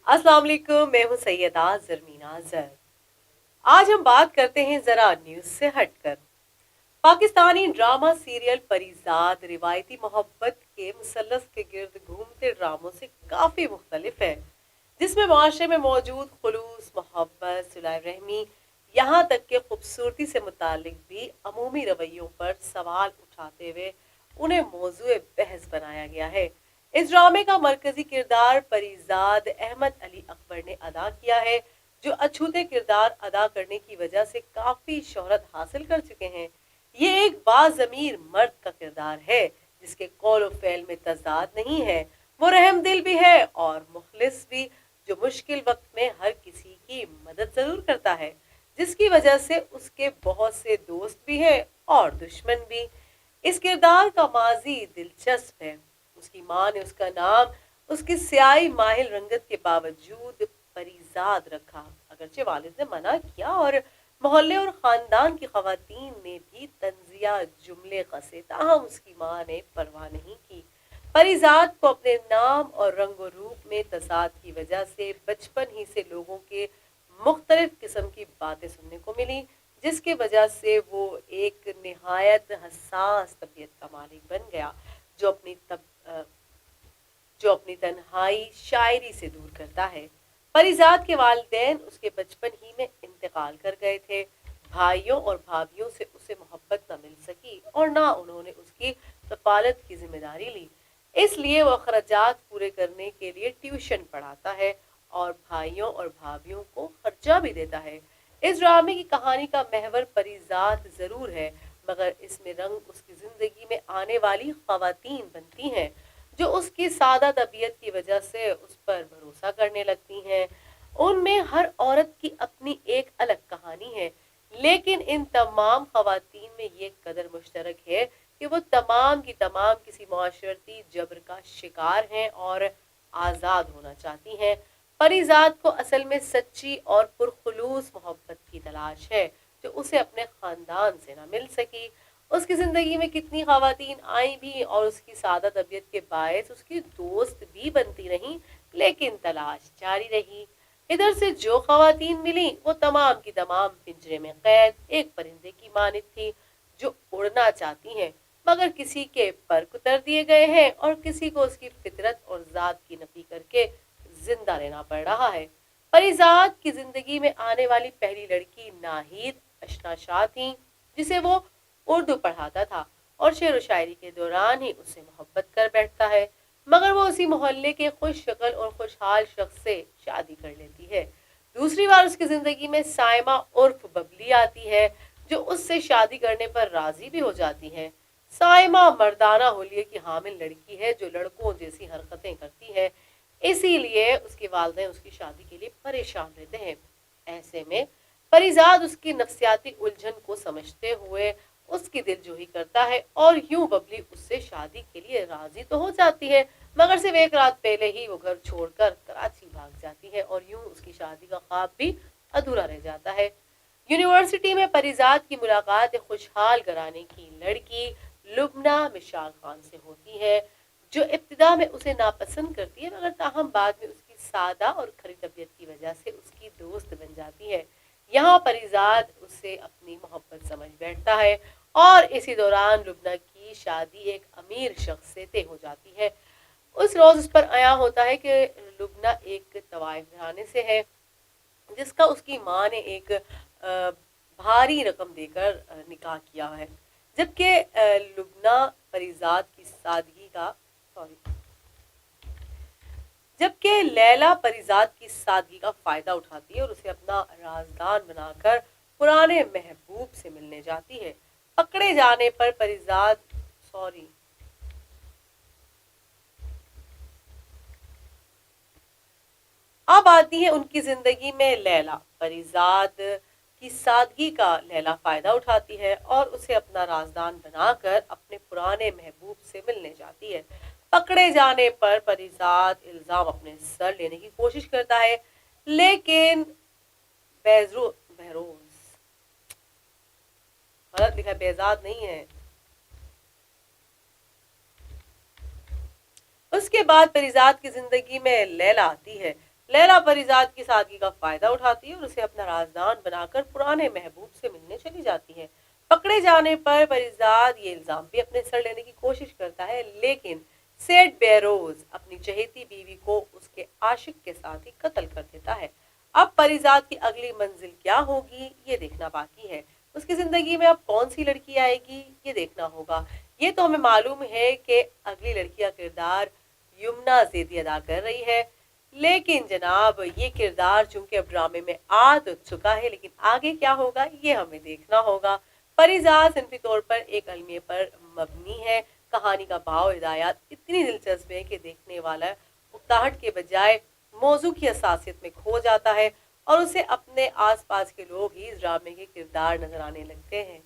अस्सलाम वालेकुम, मैं हूं सैयदा जरमीना अजहर। आज हम बात करते हैं जरा न्यूज से हटकर। पाकिस्तानी ड्रामा सीरियल परिजाद रिवायती मोहब्बत के मुसल्लस के गिर्द घूमते ड्रामों से काफी मुख्तलिफ है, जिसमें माशरे में मौजूद खुलूस, मोहब्बत, सुलह रहमी, यहाँ तक के खूबसूरती से मुतालिक भी अमूमी रवैयों पर सवाल उठाते हुए उन्हें मौजूए बहस बनाया गया है। इस ड्रामे का मरकजी किरदार परिजाद अहमद अली अकबर ने अदा किया है, जो अछूते किरदार अदा करने की वजह से काफी शोहरत हासिल कर चुके हैं। ये एक बाज़मीर मर्द का किरदार है, जिसके कौल और फ़ेल में तज़ाद नहीं है। वो रहमदिल भी है और मुखलिस भी, जो मुश्किल वक्त में हर किसी की मदद जरूर करता है, जिसकी वजह से उसके बहुत से दोस्त भी हैं और दुश्मन भी। इस किरदार का माजी दिलचस्प है। उसकी माँ ने उसका नाम उसकी स्याही माहिल रंगत के बावजूद परिजाद रखा, अगरचे वालिद ने मना किया और मोहल्ले और खानदान की खवातीन ने भी तंजिया जुमले कसे, ताहम उसकी माँ ने परवाह नहीं की। परिजाद को अपने नाम और रंग रूप में तजाद की वजह से बचपन ही से लोगों के मुख्तलिफ किस्म की बातें सुनने को मिली, जिसकी वजह से वो एक निहायत हसास तबीयत का मालिक बन गया, जो अपनी तब जो अपनी तन्हाई शायरी से दूर करता है। परिजाद के वालिदैन उसके बचपन ही में इंतकाल कर गए थे। भाइयों और भाभियों से उसे मोहब्बत न मिल सकी और ना उन्होंने उसकी कफालत की जिम्मेदारी ली। इसलिए वो अखराजात पूरे करने के लिए ट्यूशन पढ़ाता है और भाइयों और भाभियों को खर्चा भी देता है। इस ड्रामे की कहानी का महवर परिजात जरूर है, मगर इसमें रंग उसकी जिंदगी में आने वाली खवातीन बनती हैं, जो उसकी सादा तबीयत की वजह से उस पर भरोसा करने लगती हैं। उनमें हर औरत की अपनी एक अलग कहानी है, लेकिन इन तमाम खवातीन में ये कदर मुश्तरक है कि वो तमाम की तमाम किसी मुआशरती जबर का शिकार हैं और आज़ाद होना चाहती हैं। परिजात को असल में सच्ची और पुरखुलूस मोहब्बत की तलाश है, जो उसे अपने खानदान से ना मिल सकी। उसकी जिंदगी में कितनी खवातीन आई भी और उसकी सादा तबीयत के बायस उसकी दोस्त भी बनती रहीं, लेकिन तलाश जारी रही। इधर से जो खवातीन मिली वो तमाम की तमाम पिंजरे में कैद एक परिंदे की मानित थी, जो उड़ना चाहती हैं, मगर किसी के पर कुतर दिए गए हैं और किसी को उसकी फितरत और जात की नफी करके जिंदा रहना पड़ रहा है। परिजात की जिंदगी में आने वाली पहली लड़की नाहिद अशना शाह थी, जिसे वो उर्दू पढ़ाता था और शेर व शायरी के दौरान ही उससे मोहब्बत कर बैठता है, मगर वो उसी मोहल्ले के खुश शक्ल और खुशहाल शख्स से शादी कर लेती है। दूसरी बार उसकी जिंदगी में साइमा उर्फ बबली आती है, जो उससे शादी करने पर राजी भी हो जाती है। साइमा मर्दाना होलिये की हामिल लड़की है, जो लड़कों जैसी हरकतें करती है, इसीलिए उसके वालिदैन उसकी शादी के लिए परेशान रहते हैं। ऐसे में परिजाद उसकी नफ्सियाती उलझन को समझते हुए उसकी दिलजोही करता है और यूं बबली उससे शादी के लिए राजी तो हो जाती है, मगर सिर्फ एक रात पहले ही वो घर छोड़कर कराची भाग जाती है और यूं उसकी शादी का ख्वाब भी अधूरा रह जाता है। यूनिवर्सिटी में परिजाद की मुलाकात एक खुशहाल घराने की लड़की लुबना मिशाल खान से होती है, जो इब्तिदा में उसे नापसंद करती है, मगर ताहम बाद में उसकी सादा और खरी तबीयत की वजह से उसकी दोस्त बन जाती है। यहाँ परिजाद उससे अपनी मोहब्बत समझ बैठता है और इसी दौरान लुबना की शादी एक अमीर शख्स से तय हो जाती है। उस रोज उस पर आया होता है कि लुबना एक तवाइफ घराने से है, जिसका उसकी माँ ने एक भारी रकम देकर निकाह किया है, जबकि लुबना परिजाद की सादगी का सॉरी जबकि लैला परिजाद की सादगी का फायदा उठाती है और उसे अपना राजदान बनाकर पुराने महबूब से मिलने जाती है। पकड़े जाने पर परिजाद सॉरी अब आती है उनकी जिंदगी में लैला। परिजाद की सादगी का लैला फायदा उठाती है और उसे अपना राजदान बनाकर अपने पुराने महबूब से मिलने जाती है। पकड़े जाने पर परिजाद इल्जाम अपने सर लेने की कोशिश करता है, लेकिन बहरोज गलत लिखा है, बेजाद नहीं है। उसके बाद परिजाद की जिंदगी में लैला आती है, लैला परिजात की सादगी का फायदा उठाती है और उसे अपना राजदान बनाकर पुराने महबूब से मिलने चली जाती है। पकड़े जाने पर परिजात ये इल्जाम भी अपने सर लेने की कोशिश करता है, लेकिन सेठ बेरोज अपनी चहेती बीवी को उसके आशिक के साथ ही कत्ल कर देता है। अब परिजात की अगली मंजिल क्या होगी ये देखना बाकी है। उसकी जिंदगी में अब कौन सी लड़की आएगी ये देखना होगा। ये तो हमें मालूम है कि अगली लड़की का किरदार युमना ज़ैदी अदा कर रही है, लेकिन जनाब ये किरदार चूंकि अब ड्रामे में आ तो चुका है, लेकिन आगे क्या होगा ये हमें देखना होगा। परिजात सिंफी तौर पर एक अलमिया पर मबनी है। कहानी का भाव हिदायत इतनी दिलचस्प है कि देखने वाला उकताहट के बजाय मौजू की हसासियत में खो जाता है और उसे अपने आसपास के लोग ही इस ड्रामे के किरदार नजर आने लगते हैं।